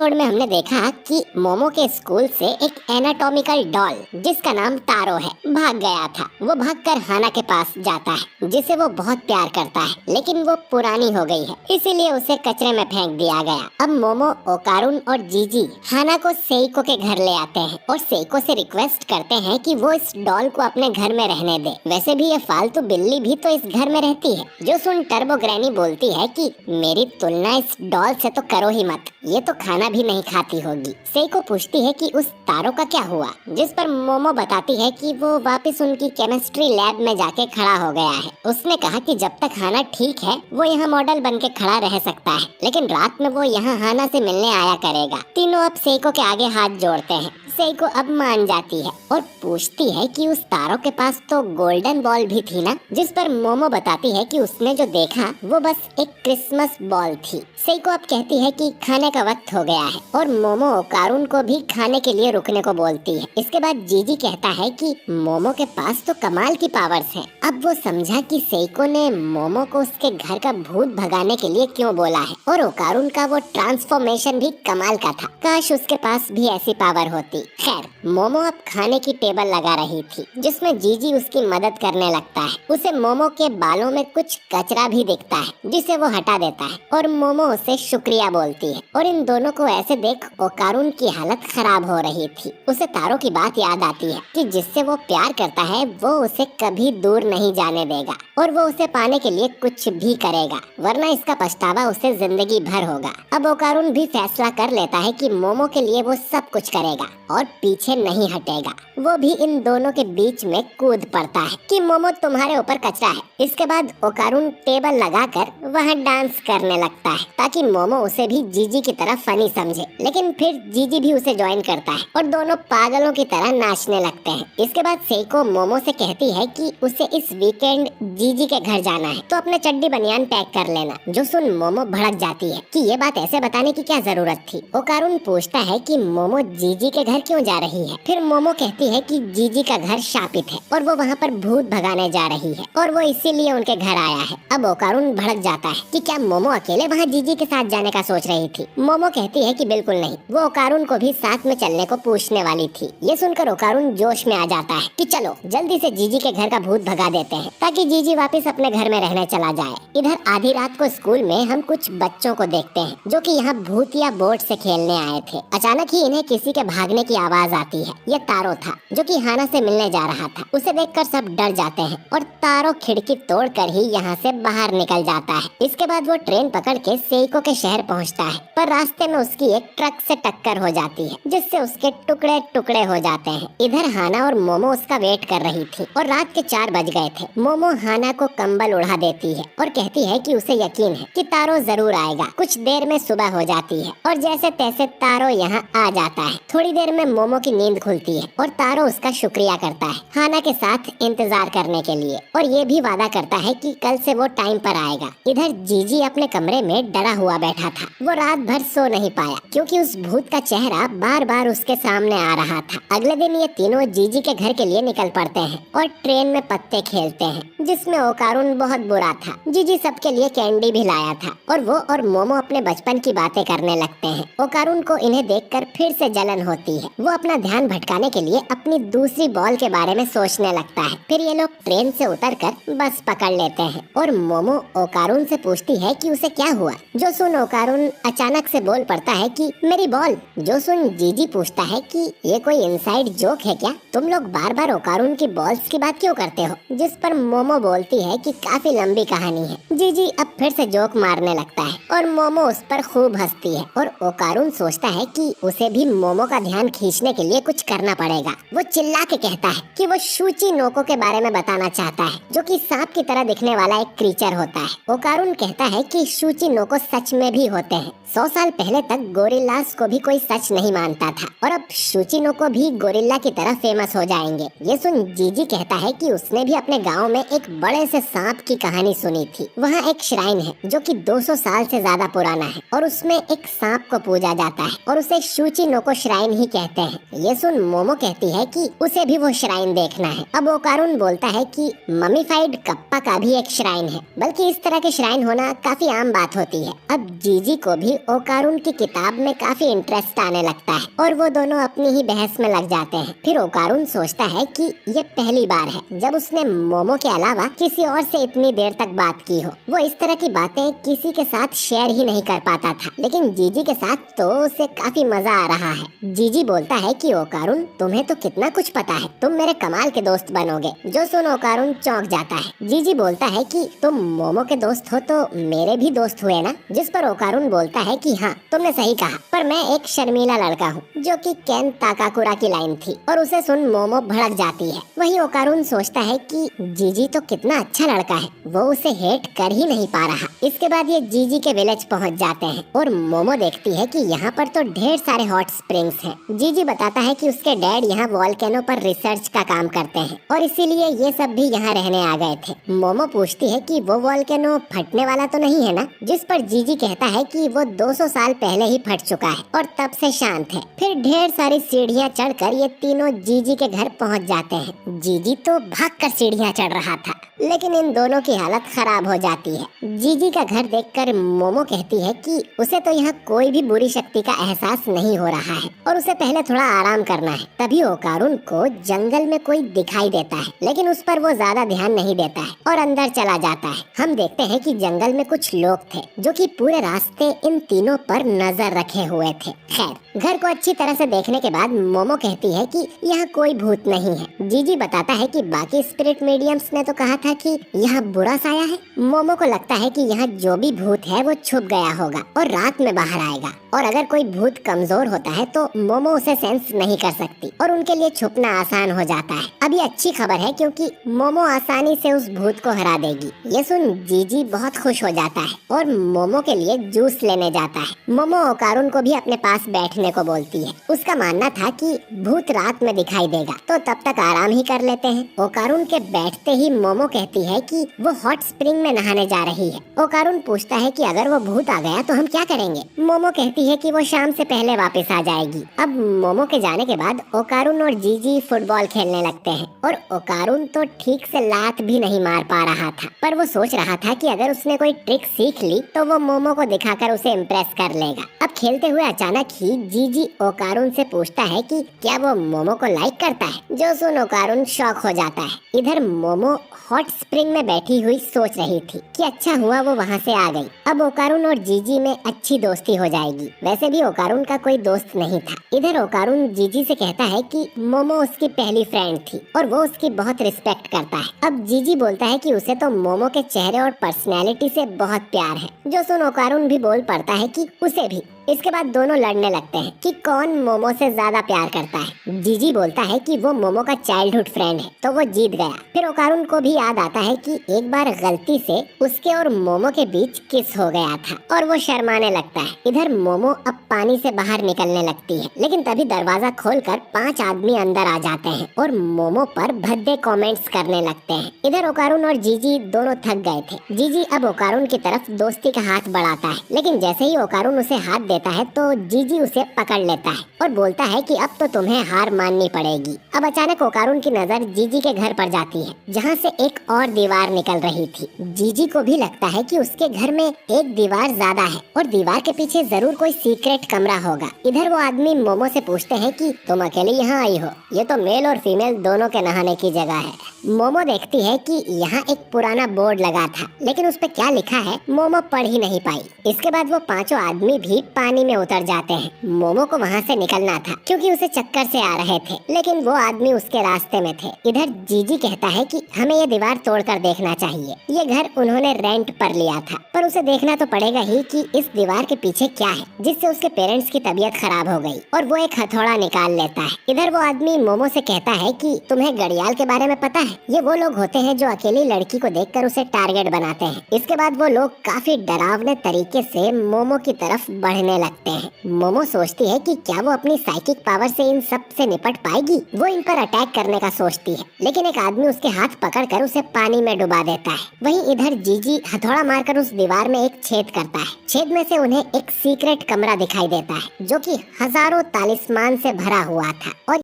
Episode में हमने देखा कि मोमो के स्कूल से एक एनाटॉमिकल डॉल जिसका नाम तारो है भाग गया था। वो भागकर हाना के पास जाता है जिसे वो बहुत प्यार करता है, लेकिन वो पुरानी हो गई है इसीलिए उसे कचरे में फेंक दिया गया। अब मोमो, ओकारुन और जीजी हाना को सेइको के घर ले आते हैं और सेइको से रिक्वेस्ट करते हैं कि वो इस डॉल को अपने घर में रहने दे। वैसे भी ये फालतू बिल्ली भी तो इस घर में रहती है। जो सुन टर्बो ग्रैनी बोलती है कि मेरी तुलना इस डॉल से तो करो ही मत, ये तो खाना भी नहीं खाती होगी। सेइको पूछती है कि उस तारो का क्या हुआ, जिस पर मोमो बताती है कि वो वापस उनकी केमिस्ट्री लैब में जाके खड़ा हो गया है। उसने कहा कि जब तक हाना ठीक है वो यहाँ मॉडल बन के खड़ा रह सकता है, लेकिन रात में वो यहाँ हाना से मिलने आया करेगा। तीनों अब सेइको के आगे हाथ जोड़ते हैं। सेइको अब मान जाती है और पूछती है कि उस तारो के पास तो गोल्डन बॉल भी थी ना, जिस पर मोमो बताती है कि उसने जो देखा वो बस एक क्रिसमस बॉल थी। सेइको अब कहती है कि खाने का वक्त हो गया है और मोमो ओकारुन को भी खाने के लिए रुकने को बोलती है। इसके बाद जीजी कहता है कि मोमो के पास तो कमाल की पावर्स हैं। अब वो समझा कि सेइको ने मोमो को उसके घर का भूत भगाने के लिए क्यों बोला है और ओकारुन का वो ट्रांसफॉर्मेशन भी कमाल का था। काश उसके पास भी ऐसी पावर होती। खैर, मोमो अब खाने की टेबल लगा रही थी जिसमें जीजी उसकी मदद करने लगता है। उसे मोमो के बालों में कुछ कचरा भी दिखता है जिसे वो हटा देता है और मोमो उसे शुक्रिया बोलती है। और इन दोनों को ऐसे देख ओकारुन की हालत खराब हो रही थी। उसे तारो की बात याद आती है कि जिससे वो प्यार करता है वो उसे कभी दूर नहीं जाने देगा और वो उसे पाने के लिए कुछ भी करेगा, वरना इसका पछतावा उसे जिंदगी भर होगा। अब ओकारुन भी फैसला कर लेता है कि मोमो के लिए वो सब कुछ करेगा और पीछे नहीं हटेगा। वो भी इन दोनों के बीच में कूद पड़ता है कि मोमो तुम्हारे ऊपर कचरा है। इसके बाद ओकारुन टेबल लगाकर वहाँ डांस करने लगता है ताकि मोमो उसे भी जीजी की तरह फनी समझे, लेकिन फिर जीजी भी उसे ज्वाइन करता है और दोनों पागलों की तरह नाचने लगते हैं। इसके बाद सेइको मोमो से कहती है कि उसे इस वीकेंड जीजी के घर जाना है तो अपने चड्डी बनियान पैक कर लेना। जो सुन मोमो भड़क जाती है कि ये बात ऐसे बताने की क्या जरूरत थी। ओकारुन पूछता है कि मोमो जीजी के घर क्यों जा रही है। फिर मोमो कहती है कि जीजी का घर शापित है और वो वहाँ पर भूत भगाने जा रही है और वो इसीलिए उनके घर आया है। अब ओकारुन भड़क जाता है कि क्या मोमो अकेले वहाँ जीजी के साथ जाने का सोच रही थी। मोमो कहती है कि बिल्कुल नहीं, वो ओकारुन को भी साथ में चलने को पूछने वाली थी। ये सुनकर ओकारुन जोश में आ जाता है कि चलो जल्दी से जीजी के घर का भूत भगा देते हैं ताकि जीजी वापस अपने घर में रहने चला जाए। इधर आधी रात को स्कूल में हम कुछ बच्चों को देखते हैं जो कि यहाँ भूतिया बोर्ड से खेलने आए थे। अचानक ही इन्हें किसी के भागने की आवाज आती है। ये तारो था जो कि हाना से मिलने जा रहा था। उसे देखकर सब डर जाते हैं और तारो खिड़की तोड़कर ही यहाँ से बाहर निकल जाता है। इसके बाद वो ट्रेन पकड़ के सेइको के शहर पहुँचता है, पर रास्ते में उसकी एक ट्रक से टक्कर हो जाती है जिससे उसके टुकड़े टुकड़े हो जाते हैं। इधर हाना और मोमो उसका वेट कर रही थी और रात के 4 बज गए थे। मोमो हाना को कंबल उड़ा देती है और कहती है कि उसे यकीन है कि तारो जरूर आएगा। कुछ देर में सुबह हो जाती है और जैसे तैसे तारो यहाँ आ जाता है। थोड़ी देर में मोमो की नींद खुलती है और तारो उसका शुक्रिया करता है हाना के साथ इंतजार करने के लिए और ये भी वादा करता है कि कल से वो टाइम पर आएगा। इधर जीजी अपने कमरे में डरा हुआ बैठा था। वो रात भर सो नहीं पाया क्योंकि उस भूत का चेहरा बार बार उसके सामने आ रहा था। अगले दिन ये तीनों जीजी के घर के लिए निकल पड़ते हैं और ट्रेन में पत्ते खेलते हैं जिसमें ओकारुन बहुत बुरा था। जीजी सबके लिए कैंडी भी लाया था और वो और मोमो अपने बचपन की बातें करने लगते हैं। ओकारुन को इन्हें देखकर फिर से जलन होती है। वो अपना ध्यान भटकाने के लिए अपनी दूसरी बॉल के बारे में सोचने लगता है। फिर ये लोग ट्रेन से उतरकर बस पकड़ लेते हैं और मोमो ओकारुन से पूछती है कि उसे क्या हुआ। जो सुन ओकारुन अचानक से बोल पड़ता है कि मेरी बॉल। जो सुन जीजी पूछता है कि ये कोई इनसाइड जोक है क्या, तुम लोग बार बार ओकारुन की बॉल्स की बात क्यों करते हो। जिस पर मोमो बोलती है कि काफी लंबी कहानी है। जीजी अब फिर से जोक मारने लगता है और मोमो उस पर खूब हंसती है और ओकारुन सोचता है कि उसे भी मोमो का ध्यान खींचने के लिए कुछ करना पड़ेगा। वो चिल्ला के कहता है कि वो शूची नोको के बारे में बताना चाहता है जो कि सांप की तरह दिखने वाला एक क्रीचर होता है। ओकारुन कहता है कि शूची नोको सच में भी होते हैं। 100 साल पहले तक गोरिल्लास को भी कोई सच नहीं मानता था और अब शूचिनो को भी गोरिल्ला की तरह फेमस हो जाएंगे। ये सुन जीजी कहता है कि उसने भी अपने गांव में एक बड़े से सांप की कहानी सुनी थी। वहाँ एक श्राइन है जो कि 200 साल से ज्यादा पुराना है और उसमें एक सांप को पूजा जाता है और उसे शूचिनो को श्राइन ही कहते हैं। ये सुन मोमो कहती है कि उसे भी वो श्राइन देखना है। अब ओकारुन बोलता है कि ममीफाइड कप्पा का भी एक श्राइन है, बल्कि इस तरह के श्राइन होना काफी आम बात होती है। अब जीजी को भी ओकारुन की किताब में काफी इंटरेस्ट आने लगता है और वो दोनों अपनी ही बहस में लग जाते हैं। फिर ओकारुन सोचता है कि ये पहली बार है जब उसने मोमो के अलावा किसी और से इतनी देर तक बात की हो। वो इस तरह की बातें किसी के साथ शेयर ही नहीं कर पाता था, लेकिन जीजी के साथ तो उसे काफी मजा आ रहा है। जीजी बोलता है कि ओकारुन, तुम्हें तो कितना कुछ पता है, तुम मेरे कमाल के दोस्त बनोगे। जो सुन ओकारुन चौंक जाता है। जीजी बोलता है कि तुम मोमो के दोस्त हो तो मेरे भी दोस्त हुए ना, जिस पर ओकारुन बोलता है कि हाँ, तुमने सही कहा, पर मैं एक शर्मीला लड़का हूँ, जो कि केन ताकाकुरा की लाइन थी। और उसे सुन मोमो भड़क जाती है। वहीं ओकारुन सोचता है कि जीजी तो कितना अच्छा लड़का है, वो उसे हेट कर ही नहीं पा रहा। इसके बाद ये जीजी के विलेज पहुंच जाते हैं और मोमो देखती है कि यहाँ पर तो ढेर सारे हॉट स्प्रिंग्स हैं। जीजी बताता है कि उसके डैड यहाँ वॉल्केनो पर रिसर्च का काम करते हैं और इसीलिए ये सब भी यहाँ रहने आ गए थे। मोमो पूछती है कि वो वॉल्केनो फटने वाला तो नहीं है ना, जिस पर जीजी कहता है कि वो 200 साल पहले ही फट चुका है और तब से शांत है। फिर ढेर सारी सीढ़ियाँ चढ़कर ये तीनों जीजी के घर पहुँच जाते हैं। जीजी तो भागकर सीढ़ियाँ चढ़ रहा था, लेकिन इन दोनों की हालत खराब हो जाती है। जीजी का घर देखकर मोमो कहती है कि उसे तो यहाँ कोई भी बुरी शक्ति का एहसास नहीं हो रहा है और उसे पहले थोड़ा आराम करना है। तभी ओकारुन को जंगल में कोई दिखाई देता है, लेकिन उस पर वो ज्यादा ध्यान नहीं देता है और अंदर चला जाता है। हम देखते हैं कि जंगल में कुछ लोग थे जो कि पूरे रास्ते इन तीनों पर नजर रखे हुए थे। खैर, घर को अच्छी तरह से देखने के बाद मोमो कहती है कि यहाँ कोई भूत नहीं है। जीजी बताता है कि बाकी स्पिरिट मीडियम्स ने तो कहा था कि यहाँ बुरा साया है। मोमो को लगता है कि यहाँ जो भी भूत है वो छुप गया होगा और रात में बाहर आएगा, और अगर कोई भूत कमजोर होता है तो मोमो उसे सेंस नहीं कर सकती और उनके लिए छुपना आसान हो जाता है। अब ये अच्छी खबर है क्योंकि मोमो आसानी से उस भूत को हरा देगी। ये सुन जीजी बहुत खुश हो जाता है और मोमो के लिए जूस लेने जाता है। मोमो ओकारुन को भी अपने पास बैठने को बोलती है। उसका मानना था कि भूत रात में दिखाई देगा तो तब तक आराम ही कर लेते हैं। ओकारुन के बैठते ही मोमो कहती है कि वो हॉट स्प्रिंग में नहाने जा रही है। ओकारुन पूछता है कि अगर वो भूत आ गया तो हम क्या करेंगे। मोमो कहती है कि वो शाम से पहले वापस आ जाएगी। अब मोमो के जाने के बाद ओकारुन और जीजी फुटबॉल खेलने लगते हैं और ओकारुन तो ठीक से लात भी नहीं मार पा रहा था, पर वो सोच रहा था कि अगर उसने कोई ट्रिक सीख ली तो वो मोमो को दिखाकर उसे इम्प्रेस कर लेगा। अब खेलते हुए अचानक ही जीजी ओकारुन से पूछता है कि क्या वो मोमो को लाइक करता है। जो सुन ओकारुन शॉक हो जाता है। इधर मोमो हॉट स्प्रिंग में बैठी हुई सोच रही थी कि अच्छा हुआ वो वहाँ से आ गई। अब ओकारुन और जीजी में अच्छी दोस्ती हो जाएगी। वैसे भी ओकारुन का कोई दोस्त नहीं था। इधर ओकारुन जीजी से कहता है कि मोमो उसकी पहली फ्रेंड थी और वो उसकी बहुत रिस्पेक्ट करता है। अब जीजी बोलता है कि उसे तो मोमो के चेहरे और पर्सनैलिटी से बहुत प्यार है। जो सुन ओकारुन भी बोल पड़ता है कि उसे भी। इसके बाद दोनों लड़ने लगते हैं कि कौन मोमो से ज्यादा प्यार करता है। जीजी बोलता है कि वो मोमो का चाइल्डहुड फ्रेंड है तो वो जीत गया। फिर ओकारुन को भी याद आता है कि एक बार गलती से उसके और मोमो के बीच किस हो गया था और वो शर्माने लगता है। इधर मोमो अब पानी से बाहर निकलने लगती है, लेकिन तभी दरवाजा खोलकर 5 आदमी अंदर आ जाते हैं और मोमो पर भद्दे कमेंट्स करने लगते हैं। इधर ओकारुन और जीजी दोनों थक गए थे। जीजी अब ओकारुन की तरफ दोस्ती का हाथ बढ़ाता है, लेकिन जैसे ही ओकारुन उसे हाथ देता है तो जीजी उसे पकड़ लेता है और बोलता है कि अब तो तुम्हें हार माननी पड़ेगी। अब अचानक ओकारुन की नजर जीजी के घर पर जाती है, जहाँ से एक और दीवार निकल रही थी। जीजी को भी लगता है कि उसके घर में एक दीवार ज्यादा है और दीवार के पीछे जरूर कोई सीक्रेट कमरा होगा। इधर वो आदमी मोमो से पूछते हैं कि तुम अकेले यहाँ आई हो, ये तो मेल और फीमेल दोनों के नहाने की जगह है। मोमो देखती है कि यहाँ एक पुराना बोर्ड लगा था, लेकिन उस पे क्या लिखा है मोमो पढ़ ही नहीं पाई। इसके बाद वो 5 आदमी भी पानी में उतर जाते हैं। मोमो को वहाँ से निकलना था क्योंकि उसे चक्कर से आ रहे थे, लेकिन वो आदमी उसके रास्ते में थे। इधर जीजी कहता है कि हमें ये दीवार तोड़कर देखना चाहिए। ये घर उन्होंने रेंट पर लिया था, पर उसे देखना तो पड़ेगा ही कि इस दीवार के पीछे क्या है, जिससे उसके पेरेंट्स की तबीयत खराब हो गई। और वो एक हथौड़ा निकाल लेता है। इधर वो आदमी मोमो से कहता है कि तुम्हें घड़ियाल के बारे में पता है? ये वो लोग होते हैं जो अकेली लड़की को देखकर उसे टारगेट बनाते हैं। इसके बाद वो लोग काफी डरावने तरीके से मोमो की तरफ बढ़ने लगते हैं। मोमो सोचती है कि क्या वो अपनी साइकिक पावर से इन सब से निपट पाएगी। वो इन पर अटैक करने का सोचती है, लेकिन एक आदमी उसके हाथ पकड़कर उसे पानी में डुबा देता है। वहीं इधर जीजी हथौड़ा मारकर उस दीवार में एक छेद करता है। छेद में से उन्हें एक सीक्रेट कमरा दिखाई देता है जो कि हजारों तालिस्मान से भरा हुआ था और